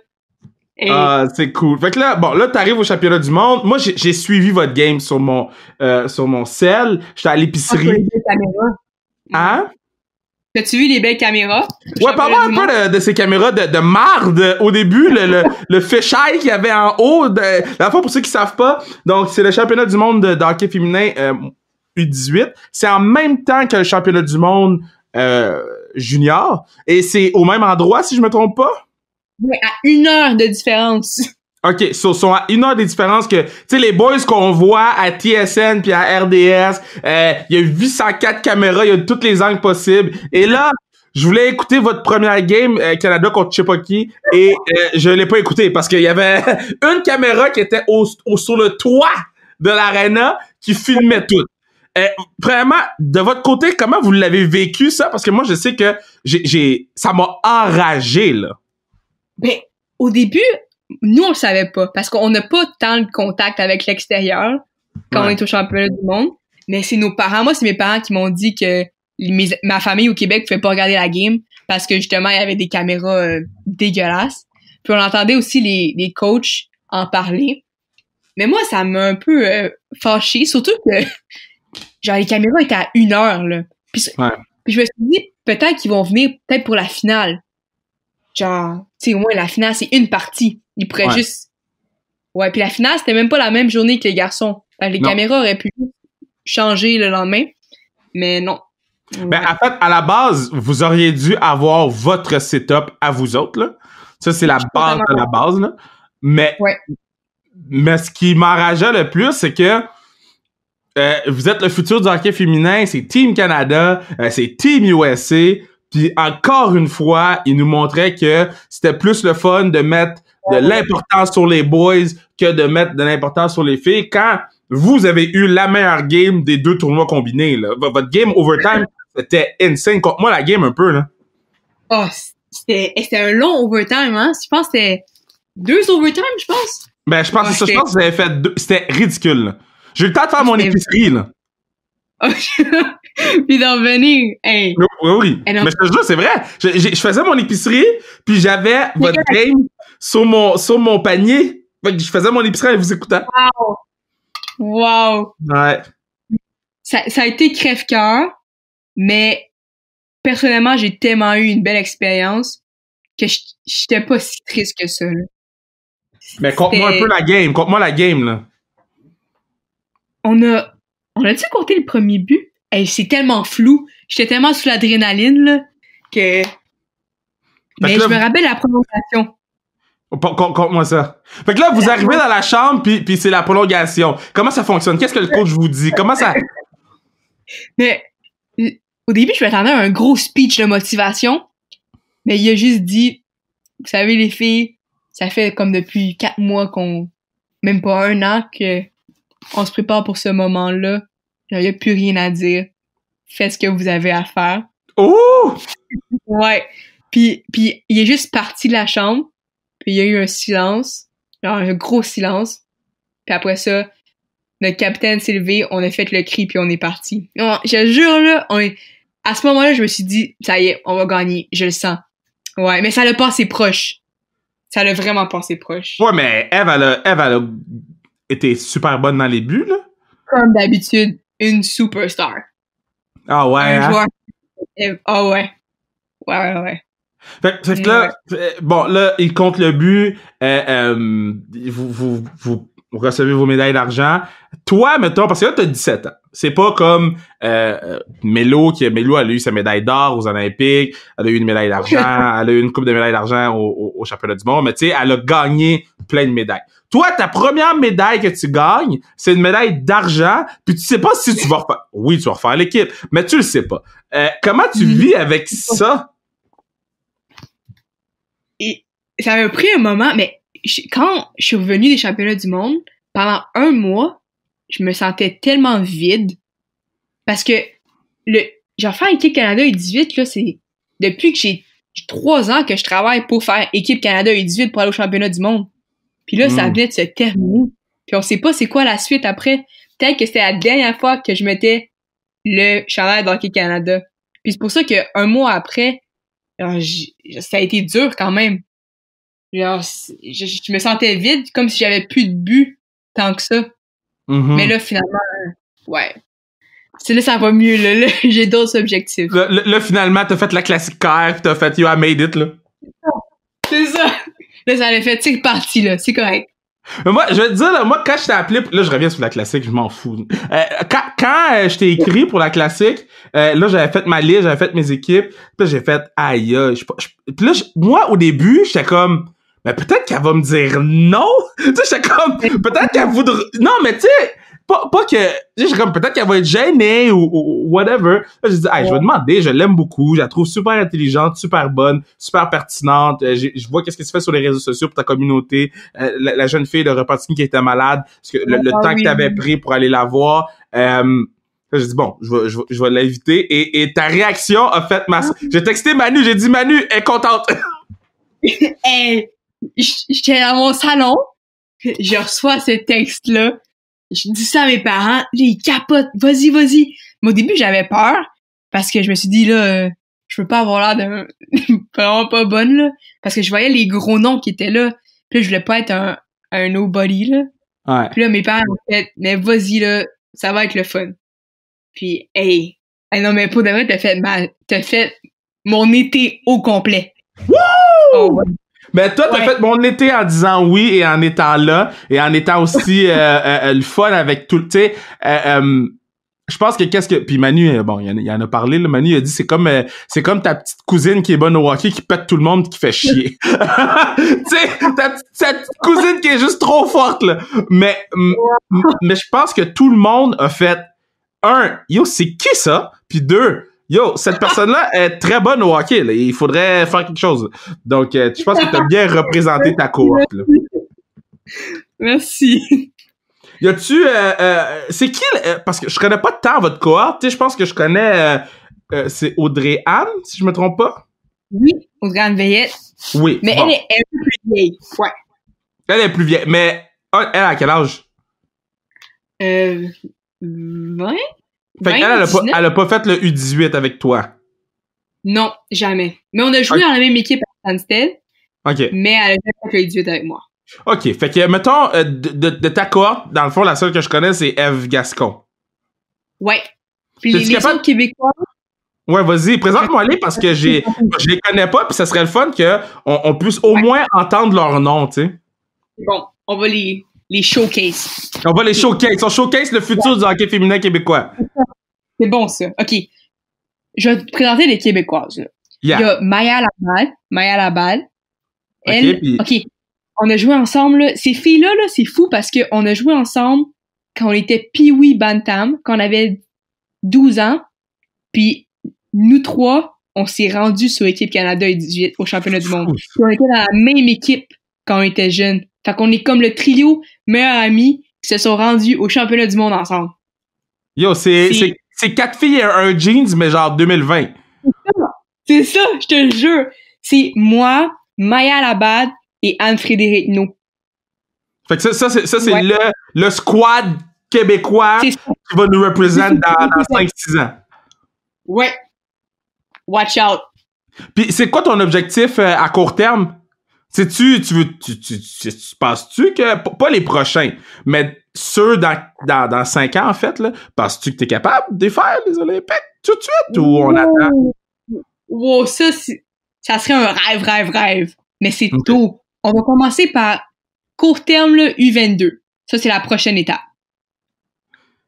Et... Ah, c'est cool. Fait que là, bon, là, t'arrives au championnat du monde. Moi, j'ai suivi votre game sur mon cell. J'étais à l'épicerie. Hein? T'as-tu vu les belles caméras? Ouais, parle-moi un peu de ces caméras de marde au début, le fisheye qu'il y avait en haut. La fois, pour ceux qui savent pas, donc c'est le championnat du monde de hockey féminin U18. C'est en même temps que le championnat du monde junior. Et c'est au même endroit, si je me trompe pas? Ouais, à 1 heure de différence. OK, sont à 1 heure de différence que, tu sais, les boys qu'on voit à TSN puis à RDS, il y a 804 caméras, il y a tous les angles possibles. Et là, je voulais écouter votre première game Canada contre je sais pas qui et je l'ai pas écouté parce qu'il y avait une caméra qui était sur le toit de l'aréna qui filmait tout. Vraiment, de votre côté, comment vous l'avez vécu ça? Parce que moi, je sais que ça m'a enragé, là. Ben, au début, nous, on le savait pas parce qu'on n'a pas tant de contact avec l'extérieur quand on est au championnat du monde. Mais c'est nos parents. Moi, c'est mes parents qui m'ont dit que ma famille au Québec ne pouvait pas regarder la game parce que justement, il y avait des caméras dégueulasses. Puis on entendait aussi les coachs en parler. Mais moi, ça m'a un peu fâchée, surtout que genre les caméras étaient à 1 heure, là. Puis je me suis dit, peut-être qu'ils vont venir peut-être pour la finale. Genre, tu sais, au moins la finale, c'est une partie. Ils pourraient juste... Ouais, puis la finale, c'était même pas la même journée que les garçons. Les caméras auraient pu changer le lendemain, mais non. Ben, en fait, à la base, vous auriez dû avoir votre setup à vous autres, là. Ça, c'est la base de la base, là. Mais ce qui m'enrageait le plus, c'est que vous êtes le futur du hockey féminin, c'est Team Canada, c'est Team USA, puis encore une fois, ils nous montraient que c'était plus le fun de mettre de l'importance sur les boys que de mettre de l'importance sur les filles quand vous avez eu la meilleure game des 2 tournois combinés, là. Votre game overtime, c'était insane. Contre moi, la game un peu, là. Oh, c'était un long overtime, hein? Je pense que c'était 2 overtime, je pense. Ben, je pense que vous avez fait 2. C'était ridicule, là. J'ai eu le temps de faire mon épicerie, là. Puis d'en venir, hey. Oui. Mais je te jure, c'est vrai. Je faisais mon épicerie, puis j'avais votre game sur mon panier. Fait que je faisais mon épicerie en vous écoutant. Wow. Ouais. Ça a été crève-cœur, mais personnellement, j'ai tellement eu une belle expérience que j'étais pas si triste que ça, là. Mais conte-moi un peu la game. Conte-moi la game, là. On a-tu compté le premier but? Hey, c'est tellement flou. J'étais tellement sous l'adrénaline, là, que... Mais je me rappelle la prolongation. Conte-moi ça. Fait que là, vous arrivez dans la chambre, puis c'est la prolongation. Comment ça fonctionne? Qu'est-ce que le coach vous dit? Comment ça... Mais, au début, je m'attendais à un gros speech de motivation, mais il a juste dit, vous savez, les filles, ça fait comme depuis 4 mois même pas 1 an on se prépare pour ce moment-là. Il n'y a plus rien à dire. Faites ce que vous avez à faire. Oh! Ouais. Puis il est juste parti de la chambre. Puis il y a eu un silence. Genre un gros silence. Puis après ça, notre capitaine s'est levé, on a fait le cri, puis on est parti. Non, je te jure, là, à ce moment-là, je me suis dit, ça y est, on va gagner. Je le sens. Ouais, mais ça l'a passé proche. Ça l'a vraiment passé proche. Ouais, mais Eve, elle a été super bonne dans les buts, là. Comme d'habitude, une superstar. Ah ouais, un joueur. Ah ouais. Ouais. Fait que là, bon, là, il compte le but, vous recevez vos médailles d'argent. Toi, mettons, parce que là, t'as 17 ans. C'est pas comme Melo, elle a eu sa médaille d'or aux Olympiques, elle a eu une médaille d'argent, elle a eu une coupe de médailles d'argent au championnat du monde, mais tu sais, elle a gagné plein de médailles. Toi, ta première médaille que tu gagnes, c'est une médaille d'argent, puis tu sais pas si tu vas refaire... Oui, tu vas refaire l'équipe, mais tu le sais pas. Comment tu vis avec ça? Et ça m'a pris un moment, mais quand je suis revenue des championnats du monde, pendant 1 mois, je me sentais tellement vide. Parce que genre faire Équipe Canada U18, là, c'est depuis que j'ai 3 ans que je travaille pour faire Équipe Canada U18 pour aller au championnat du monde. Puis là, ça venait de se terminer. Puis on sait pas c'est quoi la suite après. Peut-être que c'était la dernière fois que je mettais le chandail d'Hockey Canada. Puis c'est pour ça que 1 mois après, alors, ça a été dur quand même. Genre, je me sentais vide, comme si j'avais plus de but tant que ça. Mais là, finalement, ouais. C'est là, ça va mieux, là. J'ai d'autres objectifs. Là, finalement, t'as fait la classique CAR, pis t'as fait You I made it, là. C'est ça. Là, ça l'a fait, c'est parti, là. C'est correct. Mais moi, je vais te dire, là, moi, quand je t'ai appelé, là, je reviens sur la classique, je m'en fous. Quand je t'ai écrit pour la classique, là, j'avais fait ma liste, j'avais fait mes équipes, puis j'ai fait, aïe, puis là, moi, au début, j'étais comme, mais peut-être qu'elle va me dire non. Tu sais, j'étais comme, peut-être qu'elle voudrait, non, mais tu sais, pas que, j'ai comme, peut-être qu'elle va être gênée ou whatever. Là, j'ai dit, hey, je vais demander, je l'aime beaucoup, je la trouve super intelligente, super bonne, super pertinente. Je vois qu'est-ce que tu fais sur les réseaux sociaux pour ta communauté. La jeune fille de Repentigny qui était malade, parce que le temps que t'avais pris pour aller la voir. J'ai dit, bon, je vais l'inviter. Et ta réaction a fait J'ai texté Manu, j'ai dit, Manu, elle est contente. Hey, j'étais dans mon salon, je reçois ce texte-là, je dis ça à mes parents, là, ils capotent, vas-y. Mais au début, j'avais peur, parce que je me suis dit, là, je peux pas avoir l'air de vraiment pas bonne, là, parce que je voyais les gros noms qui étaient là, puis là, je voulais pas être un nobody, là. Ouais. Puis là, mes parents ont fait, mais vas-y, là, ça va être le fun. Puis, hey, non, mais pour de vrai, t'as fait mon été au complet. Wouh! Oh, ouais. Mais toi, t'as fait mon été en disant oui et en étant là et en étant aussi le fun avec tout, tu sais. Je pense que puis Manu, bon, il en a parlé, là. Manu, il a dit c'est comme ta petite cousine qui est bonne au hockey qui pète tout le monde qui fait chier. Tu sais, ta petite cousine qui est juste trop forte, là. Mais je pense que tout le monde a fait yo, c'est qui ça? Puis 2, yo, cette personne-là est très bonne au hockey, là. Il faudrait faire quelque chose. Donc, je pense que t'as bien représenté ta cohorte, là. Merci. Y a-tu, c'est qui, parce que je connais pas tant votre cohorte, tu sais, je pense que je connais, c'est Audrey Anne, si je me trompe pas. Oui, Audrey Anne Veillette. Oui. Mais bon. elle est un peu plus vieille. Ouais. Elle est plus vieille, mais elle a quel âge? 20? Fait qu'elle a pas fait le U18 avec toi. Non, jamais. Mais on a joué dans la même équipe à Stansted. OK. Mais elle a jamais fait le U18 avec moi. OK. Fait que, mettons, de ta cohorte, dans le fond, la seule que je connais, c'est Eve Gascon. Ouais. Puis les autres Québécois. Ouais, vas-y, présente-moi-les parce que je les connais pas, puis ça serait le fun qu'on puisse au moins entendre leur nom, tu sais. Bon, on va les showcase. On va les showcase. On showcase le futur du hockey féminin québécois. C'est bon, ça. OK. Je vais te présenter les Québécoises. Là. Yeah. Il y a Maya Labad. Elle, OK. On a joué ensemble. Là. Ces filles-là, là, c'est fou parce qu'on a joué ensemble quand on était Pee-wee Bantam, quand on avait 12 ans. Puis nous trois, on s'est rendus sur l'équipe Canada U18 au championnat du monde. Puis on était dans la même équipe quand on était jeunes. Fait qu'on est comme le trio meilleurs amis qui se sont rendus au championnat du monde ensemble. Yo, c'est 4 filles et un jeans, mais genre 2020. C'est ça, je te jure. C'est moi, Maya Labad et Anne-Frédéric No. Fait que ça c'est le squad québécois qui va nous représenter dans 5-6 ans. Ouais. Watch out. Puis c'est quoi ton objectif à court terme? Sais-tu, penses-tu que, pas les prochains, mais ceux dans 5 ans, en fait, là, penses-tu que t'es capable de faire les Olympiques tout de suite ou on attend? Wow, ça serait un rêve. Mais c'est tôt. On va commencer par court terme, là, U22. Ça, c'est la prochaine étape.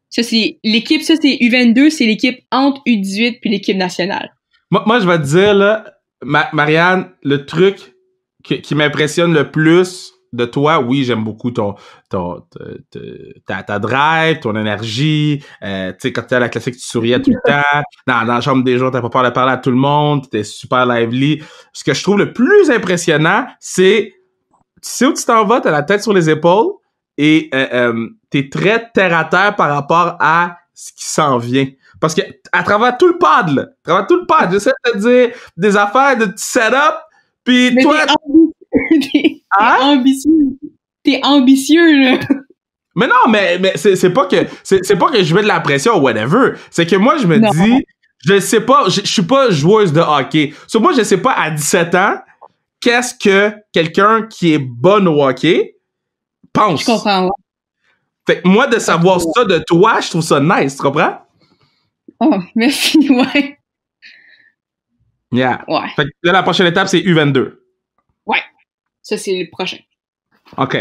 Ça, c'est l'équipe, U22, c'est l'équipe entre U18 puis l'équipe nationale. Moi, je vais te dire, là, Marianne, le truc qui m'impressionne le plus de toi, oui, j'aime beaucoup ta drive, ton énergie, tu sais, quand t'es à la classique, tu souriais tout le temps, dans la chambre des jours, t'as pas peur de parler à tout le monde, t'étais super lively. Ce que je trouve le plus impressionnant, c'est, tu sais où tu t'en vas, t'as la tête sur les épaules, et t'es très terre-à-terre par rapport à ce qui s'en vient. Parce que à travers tout le pod, j'essaie de te dire des affaires de petits setup, puis mais toi... T'es ambitieux, là. Mais non, mais c'est pas que je mets de la pression ou whatever. C'est que moi, je me dis, je sais pas, je suis pas joueuse de hockey. So, moi, je sais pas à 17 ans, qu'est-ce que quelqu'un qui est bon au hockey pense. Je comprends, ouais. Fait que moi, de savoir ça de toi, je trouve ça nice, tu comprends? Oh, merci, ouais. Yeah. Ouais. Fait que là, la prochaine étape, c'est U22. Ouais. Ça, c'est le prochain. OK.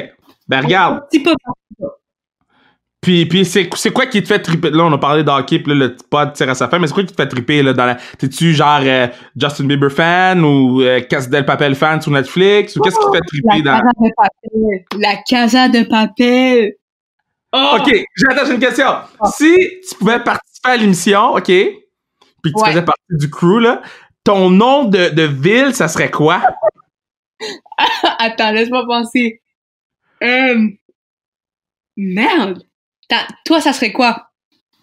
Ben, regarde. C'est pas. Puis c'est quoi qui te fait triper? Là, on a parlé de hockey, puis là, le pod tire à sa fin, mais c'est quoi qui te fait triper, là, t'es-tu genre Justin Bieber fan ou Casa del Papel fan sur Netflix? Ou qu'est-ce qui te fait triper La Casa de Papel. Oh! OK, j'ai une question. Si tu pouvais participer à l'émission, OK, puis que tu faisais partie du crew, là, ton nom de ville, ça serait quoi? Attends, laisse-moi penser. Merde. Toi, ça serait quoi?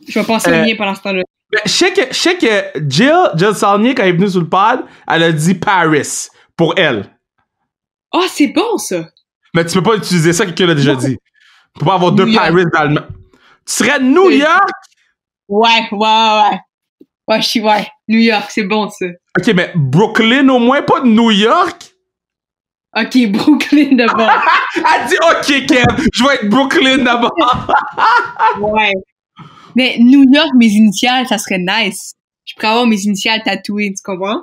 Je vais penser au mien pendant ce temps-là. Je sais que Jill Saulnier, quand elle est venue sur le pod, elle a dit Paris pour elle. Oh, c'est bon, ça! Mais tu peux pas utiliser ça, quelqu'un l'a déjà dit. Tu peux pas avoir deux Paris dans le... Tu serais New York? Ouais. Ouais, New York, c'est bon, ça. OK, mais Brooklyn au moins, pas New York? OK, Brooklyn d'abord. Elle dit OK, Kev, je vais être Brooklyn d'abord. Ouais. Mais New York, mes initiales, ça serait nice. Je pourrais avoir mes initiales tatouées, tu comprends?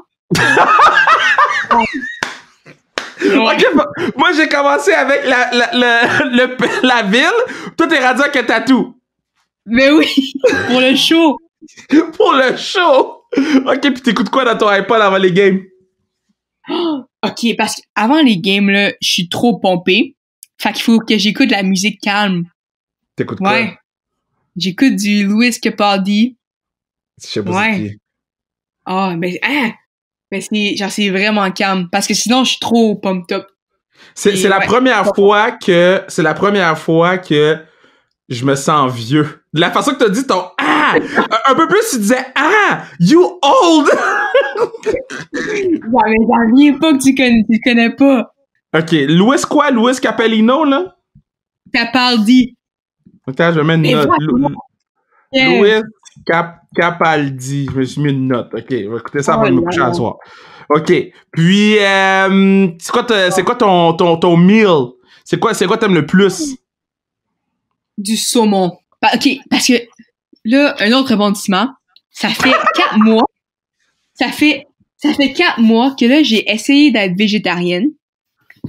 OK, moi j'ai commencé avec la ville. Toi, t'es rendu avec un tatou. Mais oui, pour le show. Pour le show. OK, puis t'écoutes quoi dans ton iPod avant les games? OK, parce qu'avant les games, là, je suis trop pompée. Fait qu'il faut que j'écoute de la musique calme. T'écoutes quoi? Ouais. J'écoute du Louis Capaldi. Je sais pas c'est qui. Ah, mais c'est vraiment calme. Parce que sinon, je suis trop pumped up. C'est la première fois que je me sens vieux. De la façon que t'as dit ton un peu plus tu disais you old. Ouais, mais j'en viens pas que tu connais pas. OK, Louis Capellino là? Capaldi. Attends, je vais mettre une note. Louis Capaldi. Je me suis mis une note. OK, je vais écouter ça avant de me coucher à soir. OK. Puis c'est quoi ton meal? C'est quoi t'aimes le plus? Du saumon. OK, parce que là, un autre rebondissement. Ça fait 4 mois. Ça fait 4 mois que là, j'ai essayé d'être végétarienne.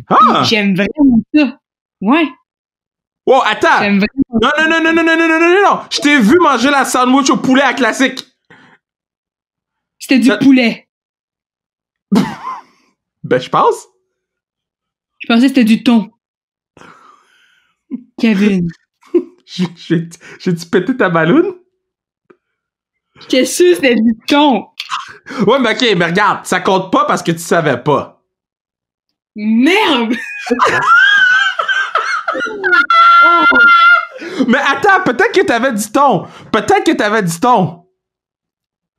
Ah! J'aime vraiment ça. Ouais. Wow, attends! J'aime vraiment Non! Je t'ai vu manger la sandwich au poulet à classique. C'était du poulet. Ben, je pense. Je pensais que c'était du thon. Kevin. J'ai-tu pété ta balloune? J'étais sûre que c'était du thon. Ouais, mais OK, mais regarde, ça compte pas parce que tu savais pas. Merde! Mais attends, peut-être que t'avais du thon.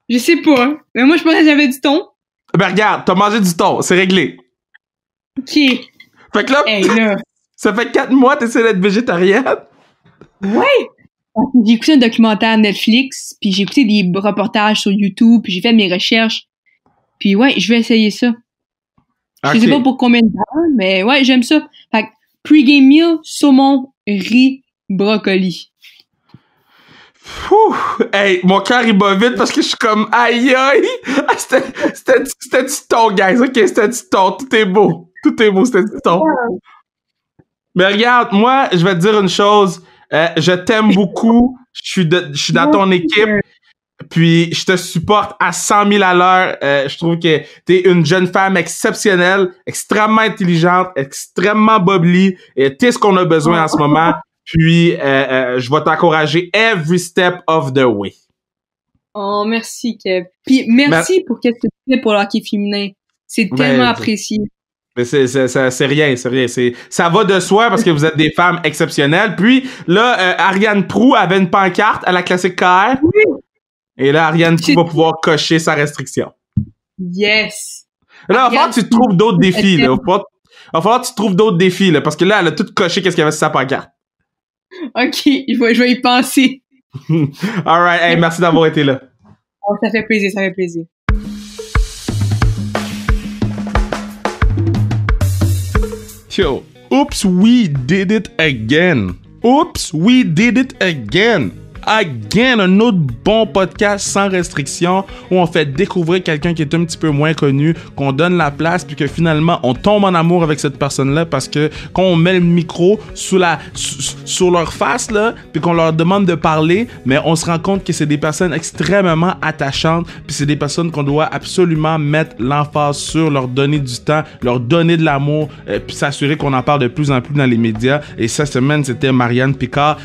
Je sais pas. Mais moi, je pensais que j'avais du thon. Ben regarde, t'as mangé du thon, c'est réglé. OK. Fait que là, là. ça fait 4 mois que t'essaies d'être végétarienne. Ouais! J'ai écouté un documentaire Netflix, puis j'ai écouté des reportages sur YouTube, puis j'ai fait mes recherches. Puis ouais, je vais essayer ça. Je sais pas pour combien de temps, mais ouais, j'aime ça. Fait que pre-game meal, saumon, riz, brocoli. Hey, mon cœur il bat vite parce que je suis comme aïe aïe. C'était du thon, guys. OK, c'était du thon. Tout est beau, c'était du thon. Mais regarde, moi, je vais te dire une chose. Je t'aime beaucoup. Je suis dans ton équipe. Puis, je te supporte à 100 000 à l'heure. Je trouve que t'es une jeune femme exceptionnelle, extrêmement intelligente, extrêmement bubbly. Et t'es ce qu'on a besoin en ce moment. Puis, je vais t'encourager every step of the way. Oh, merci, Kev. Puis, merci pour ce que tu fais pour le hockey féminin. C'est tellement apprécié. Mais c'est rien. Ça va de soi parce que vous êtes des femmes exceptionnelles. Puis, là, Ariane Proulx avait une pancarte à la Classique KR. Oui. Et là, Ariane Proulx va pouvoir cocher sa restriction. Yes! Là, il va falloir que tu trouves d'autres défis. Là. Il va falloir que tu trouves d'autres défis. Là, parce que là, elle a tout coché qu'est-ce qu'il y avait sur sa pancarte. OK, je vais y penser. All right. Hey, merci d'avoir été là. Oh, ça fait plaisir. Yo, oops, we did it again. again, un autre bon podcast sans restriction où on fait découvrir quelqu'un qui est un petit peu moins connu, qu'on donne la place, puis que finalement, on tombe en amour avec cette personne-là parce que quand on met le micro sur leur face, là, puis qu'on leur demande de parler, mais on se rend compte que c'est des personnes extrêmement attachantes, puis c'est des personnes qu'on doit absolument mettre l'emphase sur, leur donner du temps, leur donner de l'amour, puis s'assurer qu'on en parle de plus en plus dans les médias. Et cette semaine, c'était Marianne Picard.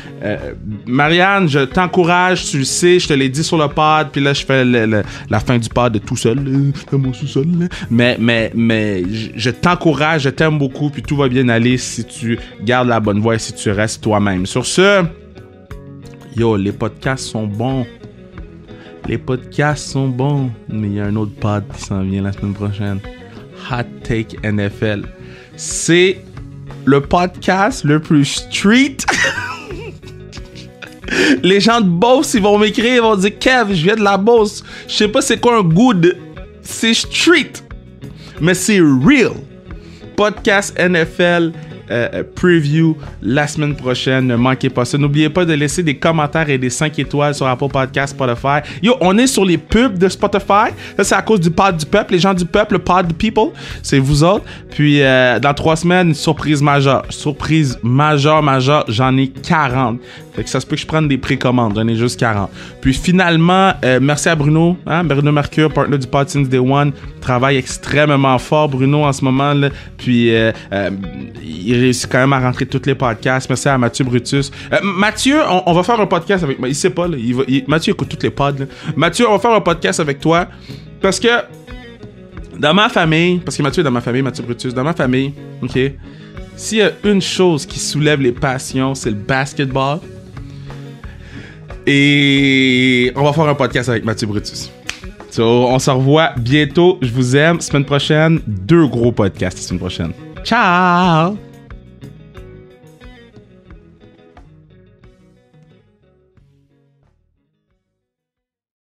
Marianne, je t'encourage, tu le sais, je te l'ai dit sur le pod, puis là, je fais la fin du pod de tout seul, dans mon sous-sol. Mais je t'encourage, je t'aime beaucoup, puis tout va bien aller si tu gardes la bonne voie et si tu restes toi-même. Sur ce, yo, les podcasts sont bons. Les podcasts sont bons, mais il y a un autre pod qui s'en vient la semaine prochaine. Hot Take NFL. C'est le podcast le plus street. Les gens de Beauce, ils vont m'écrire, ils vont dire « Kev, je viens de la Beauce. Je sais pas c'est quoi un good. C'est street. Mais c'est real. » Podcast NFL preview la semaine prochaine. Ne manquez pas ça. N'oubliez pas de laisser des commentaires et des 5 étoiles sur Apple Podcast, Spotify. Yo, on est sur les pubs de Spotify. Ça, c'est à cause du pod du peuple. Les gens du peuple, le pod people, c'est vous autres. Puis, dans 3 semaines, surprise majeure. Surprise majeure. J'en ai 40. Fait que ça se peut que je prenne des précommandes. J'en ai juste 40. Puis, finalement, merci à Bruno. Bruno Mercure, partner du pod since day one. Travaille extrêmement fort, Bruno, en ce moment. Là. Puis, il réussit quand même à rentrer tous les podcasts. Merci à Mathieu Brutus. Mathieu, on va faire un podcast avec... Il sait pas, là. Mathieu écoute tous les pods. Là. Mathieu, on va faire un podcast avec toi. Parce que dans ma famille... Parce que Mathieu est dans ma famille, Mathieu Brutus. Dans ma famille, OK? S'il y a une chose qui soulève les passions, c'est le basketball. Et on va faire un podcast avec Mathieu Brutus. So, on se revoit bientôt. Je vous aime. Semaine prochaine, 2 gros podcasts la semaine prochaine. Ciao!